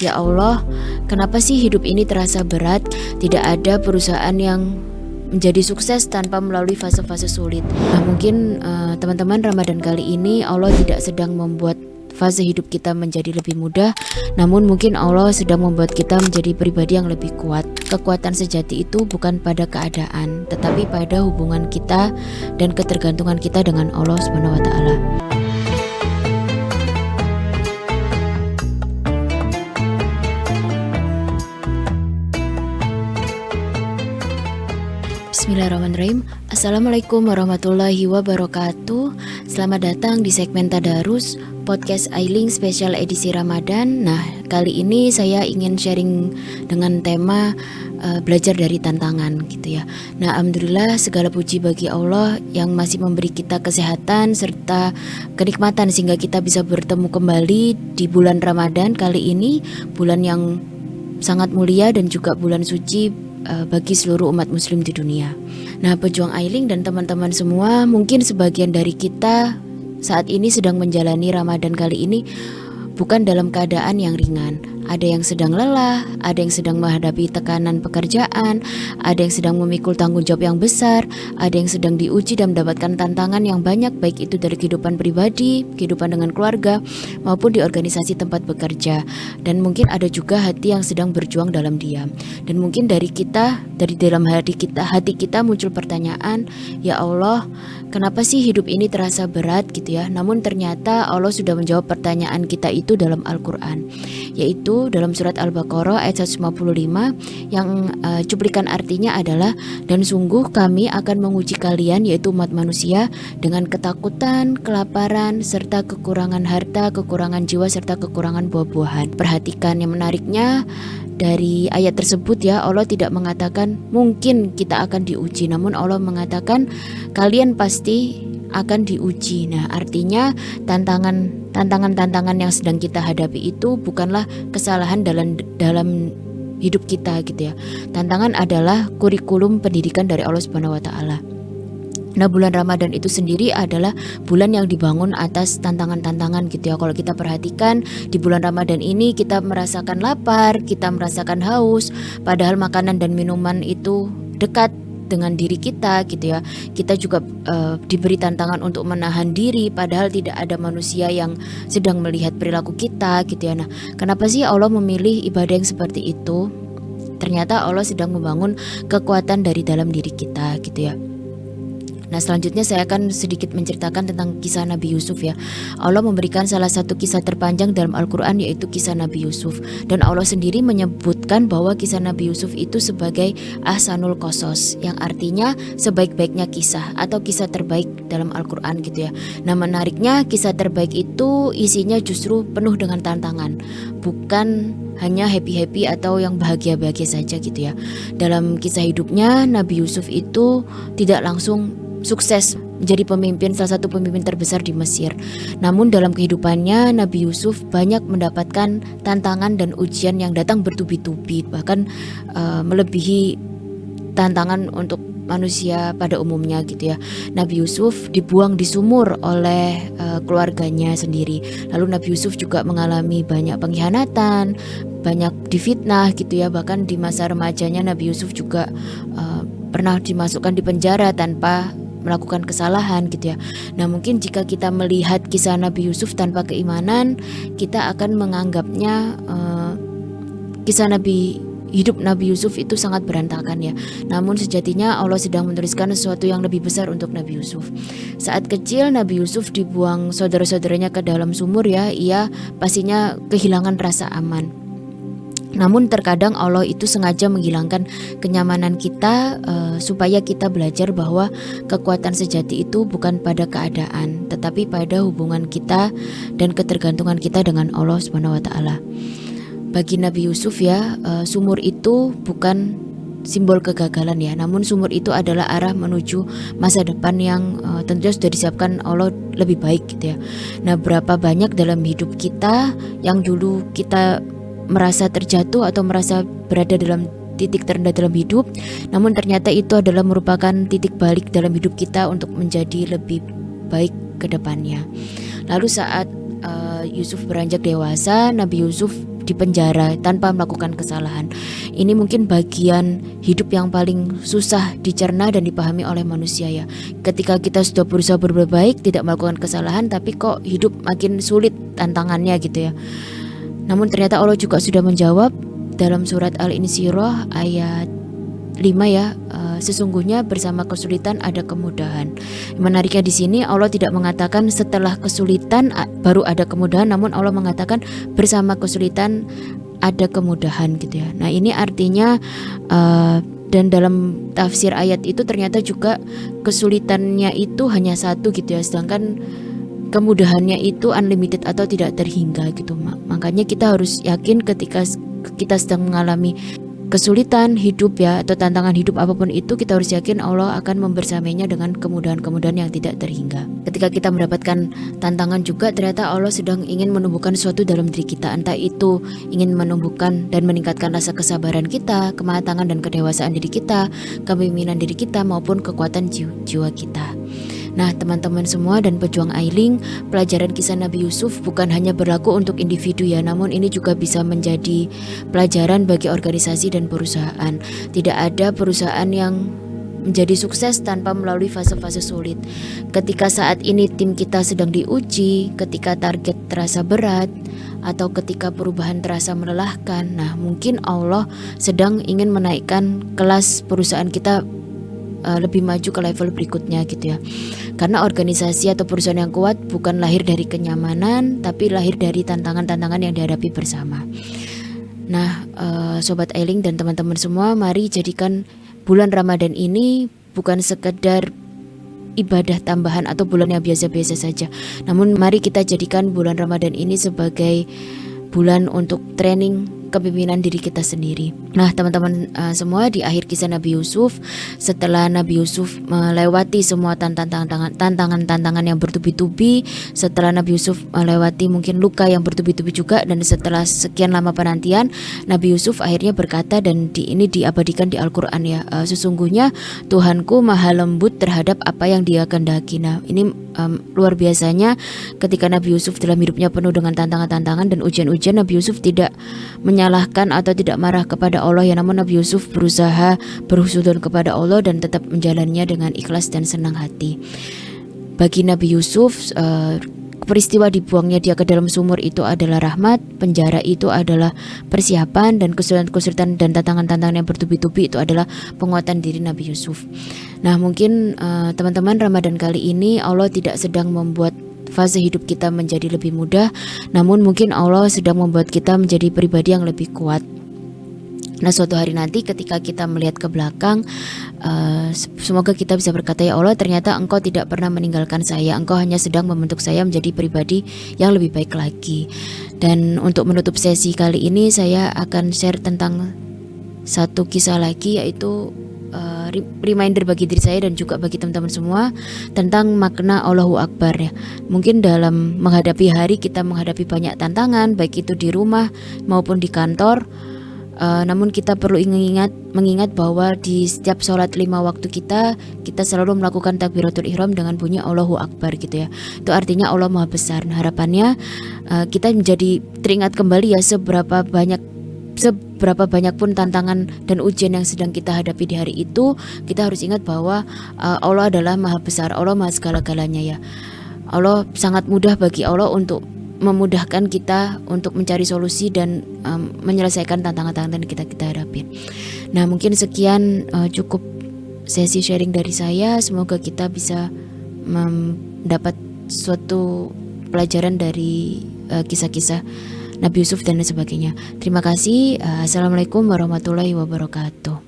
Ya Allah, kenapa sih hidup ini terasa berat? Tidak ada perusahaan yang menjadi sukses tanpa melalui fase-fase sulit. Nah, mungkin teman-teman, Ramadan kali ini Allah tidak sedang membuat fase hidup kita menjadi lebih mudah, namun mungkin Allah sedang membuat kita menjadi pribadi yang lebih kuat. Kekuatan sejati itu bukan pada keadaan, tetapi pada hubungan kita dan ketergantungan kita dengan Allah Subhanahu wa taala. Bismillahirrahmanirrahim. Assalamualaikum warahmatullahi wabarakatuh. Selamat datang di segmen Tadarus Podcast Ailing Spesial edisi Ramadan. Nah, kali ini saya ingin sharing dengan tema belajar dari tantangan gitu ya. Nah, alhamdulillah segala puji bagi Allah yang masih memberi kita kesehatan serta kenikmatan sehingga kita bisa bertemu kembali di bulan Ramadan kali ini, bulan yang sangat mulia dan juga bulan suci bagi seluruh umat muslim di dunia. Nah, pejuang Ailing dan teman-teman semua, mungkin sebagian dari kita saat ini sedang menjalani Ramadan kali ini bukan dalam keadaan yang ringan. Ada yang sedang lelah, ada yang sedang menghadapi tekanan pekerjaan, ada yang sedang memikul tanggung jawab yang besar, ada yang sedang diuji dan mendapatkan tantangan yang banyak, baik itu dari kehidupan pribadi, kehidupan dengan keluarga, maupun di organisasi tempat bekerja. Dan mungkin ada juga hati yang sedang berjuang dalam diam. Dan mungkin dari dalam hati kita muncul pertanyaan, ya Allah, kenapa sih hidup ini terasa berat gitu ya? Namun ternyata Allah sudah menjawab pertanyaan kita itu dalam Al-Quran, yaitu dalam surat Al-Baqarah ayat 155 yang cuplikan artinya adalah, dan sungguh kami akan menguji kalian yaitu umat manusia dengan ketakutan, kelaparan, serta kekurangan harta, kekurangan jiwa, serta kekurangan buah-buahan. Perhatikan yang menariknya dari ayat tersebut ya, Allah tidak mengatakan mungkin kita akan diuji, namun Allah mengatakan kalian pasti akan diuji. Nah, artinya tantangan yang sedang kita hadapi itu bukanlah kesalahan dalam hidup kita gitu ya. Tantangan adalah kurikulum pendidikan dari Allah Subhanahu wa taala. Nah, bulan Ramadan itu sendiri adalah bulan yang dibangun atas tantangan-tantangan gitu ya. Kalau kita perhatikan di bulan Ramadan ini kita merasakan lapar, kita merasakan haus, padahal makanan dan minuman itu dekat dengan diri kita gitu ya. Kita juga diberi tantangan untuk menahan diri, padahal tidak ada manusia yang sedang melihat perilaku kita gitu ya. Nah, kenapa sih Allah memilih ibadah yang seperti itu? Ternyata Allah sedang membangun kekuatan dari dalam diri kita gitu ya. Nah, selanjutnya saya akan sedikit menceritakan tentang kisah Nabi Yusuf ya. Allah memberikan salah satu kisah terpanjang dalam Al-Quran, yaitu kisah Nabi Yusuf. Dan Allah sendiri menyebutkan bahwa kisah Nabi Yusuf itu sebagai ahsanul qasas, yang artinya sebaik-baiknya kisah atau kisah terbaik dalam Al-Quran gitu ya. Nah, menariknya kisah terbaik itu isinya justru penuh dengan tantangan, bukan hanya happy-happy atau yang bahagia-bahagia saja gitu ya. Dalam kisah hidupnya, Nabi Yusuf itu tidak langsung sukses menjadi salah satu pemimpin terbesar di Mesir. Namun dalam kehidupannya, Nabi Yusuf banyak mendapatkan tantangan dan ujian yang datang bertubi-tubi, bahkan melebihi tantangan untuk manusia pada umumnya gitu ya. Nabi Yusuf dibuang di sumur oleh keluarganya sendiri. Lalu Nabi Yusuf juga mengalami banyak pengkhianatan, banyak difitnah gitu ya. Bahkan di masa remajanya Nabi Yusuf juga pernah dimasukkan di penjara tanpa melakukan kesalahan gitu ya. Nah, mungkin jika kita melihat kisah Nabi Yusuf tanpa keimanan, kita akan menganggapnya kisah hidup Nabi Yusuf itu sangat berantakan ya. Namun sejatinya Allah sedang menuliskan sesuatu yang lebih besar untuk Nabi Yusuf. Saat kecil Nabi Yusuf dibuang saudara-saudaranya ke dalam sumur ya, ia pastinya kehilangan rasa aman. Namun terkadang Allah itu sengaja menghilangkan kenyamanan kita supaya kita belajar bahwa kekuatan sejati itu bukan pada keadaan, tetapi pada hubungan kita dan ketergantungan kita dengan Allah Subhanahu wa taala. Bagi Nabi Yusuf ya, sumur itu bukan simbol kegagalan ya, namun sumur itu adalah arah menuju masa depan yang tentunya sudah disiapkan Allah lebih baik gitu ya. Nah, berapa banyak dalam hidup kita yang dulu kita merasa terjatuh atau merasa berada dalam titik terendah dalam hidup, namun ternyata itu adalah merupakan titik balik dalam hidup kita untuk menjadi lebih baik ke depannya. Lalu saat Yusuf beranjak dewasa, Nabi Yusuf di penjara tanpa melakukan kesalahan. Ini mungkin bagian hidup yang paling susah dicerna dan dipahami oleh manusia ya. Ketika kita sudah berusaha berbuat baik, tidak melakukan kesalahan, tapi kok hidup makin sulit tantangannya gitu ya. Namun ternyata Allah juga sudah menjawab dalam surat Al-Insyirah ayat 5 ya, sesungguhnya bersama kesulitan ada kemudahan. Menariknya di sini Allah tidak mengatakan setelah kesulitan baru ada kemudahan, namun Allah mengatakan bersama kesulitan ada kemudahan gitu ya. Nah ini artinya dan dalam tafsir ayat itu ternyata juga kesulitannya itu hanya satu gitu ya, sedangkan kemudahannya itu unlimited atau tidak terhingga gitu. Makanya kita harus yakin ketika kita sedang mengalami kesulitan hidup ya, atau tantangan hidup apapun itu, kita harus yakin Allah akan membersamainya dengan kemudahan-kemudahan yang tidak terhingga. Ketika kita mendapatkan tantangan juga, ternyata Allah sedang ingin menumbuhkan sesuatu dalam diri kita, entah itu ingin menumbuhkan dan meningkatkan rasa kesabaran kita, kematangan dan kedewasaan diri kita, kepemimpinan diri kita, maupun kekuatan jiwa kita. Nah teman-teman semua dan pejuang Ailing, pelajaran kisah Nabi Yusuf bukan hanya berlaku untuk individu ya, namun ini juga bisa menjadi pelajaran bagi organisasi dan perusahaan. Tidak ada perusahaan yang menjadi sukses tanpa melalui fase-fase sulit. Ketika saat ini tim kita sedang diuji, ketika target terasa berat, atau ketika perubahan terasa melelahkan, nah mungkin Allah sedang ingin menaikkan kelas perusahaan kita lebih maju ke level berikutnya gitu ya. Karena organisasi atau perusahaan yang kuat bukan lahir dari kenyamanan, tapi lahir dari tantangan-tantangan yang dihadapi bersama. Nah Sobat Ailing dan teman-teman semua, mari jadikan bulan Ramadan ini bukan sekedar ibadah tambahan atau bulan yang biasa-biasa saja, namun mari kita jadikan bulan Ramadan ini sebagai bulan untuk training kepemimpinan diri kita sendiri. Nah teman-teman semua, di akhir kisah Nabi Yusuf, setelah Nabi Yusuf melewati semua tantangan-tantangan yang bertubi-tubi, setelah Nabi Yusuf melewati mungkin luka yang bertubi-tubi juga, dan setelah sekian lama penantian, Nabi Yusuf akhirnya berkata, dan ini diabadikan di Al-Quran ya, sesungguhnya Tuhanku maha lembut terhadap apa yang Dia kehendaki. Nah ini luar biasanya ketika Nabi Yusuf dalam hidupnya penuh dengan tantangan-tantangan dan ujian-ujian, Nabi Yusuf tidak menyalahkan atau tidak marah kepada Allah ya, namun Nabi Yusuf berusaha berhusnuzon kepada Allah dan tetap menjalannya dengan ikhlas dan senang hati. Bagi Nabi Yusuf, peristiwa dibuangnya dia ke dalam sumur itu adalah rahmat, penjara itu adalah persiapan, dan kesulitan-kesulitan dan tantangan-tantangan yang bertubi-tubi itu adalah penguatan diri Nabi Yusuf. Nah mungkin teman-teman, Ramadan kali ini Allah tidak sedang membuat fase hidup kita menjadi lebih mudah, namun mungkin Allah sedang membuat kita menjadi pribadi yang lebih kuat. Nah suatu hari nanti ketika kita melihat ke belakang, semoga kita bisa berkata, ya Allah ternyata Engkau tidak pernah meninggalkan saya, Engkau hanya sedang membentuk saya menjadi pribadi yang lebih baik lagi. Dan untuk menutup sesi kali ini, saya akan share tentang satu kisah lagi, yaitu reminder bagi diri saya dan juga bagi teman-teman semua tentang makna Allahu Akbar ya. Mungkin dalam menghadapi hari, kita menghadapi banyak tantangan, baik itu di rumah maupun di kantor, namun kita perlu mengingat bahwa di setiap sholat 5 waktu kita selalu melakukan takbiratul ihram dengan bunyi Allahu Akbar gitu ya. Itu artinya Allah Maha Besar. Nah, harapannya kita menjadi teringat kembali ya, seberapa banyak pun tantangan dan ujian yang sedang kita hadapi di hari itu, kita harus ingat bahwa Allah adalah Maha Besar, Allah Maha segala-galanya ya. Allah sangat mudah bagi Allah untuk memudahkan kita untuk mencari solusi dan menyelesaikan tantangan-tantangan yang kita hadapi. Nah mungkin sekian cukup sesi sharing dari saya. Semoga kita bisa mendapat suatu pelajaran dari kisah-kisah Nabi Yusuf dan sebagainya. Terima kasih. Assalamualaikum warahmatullahi wabarakatuh.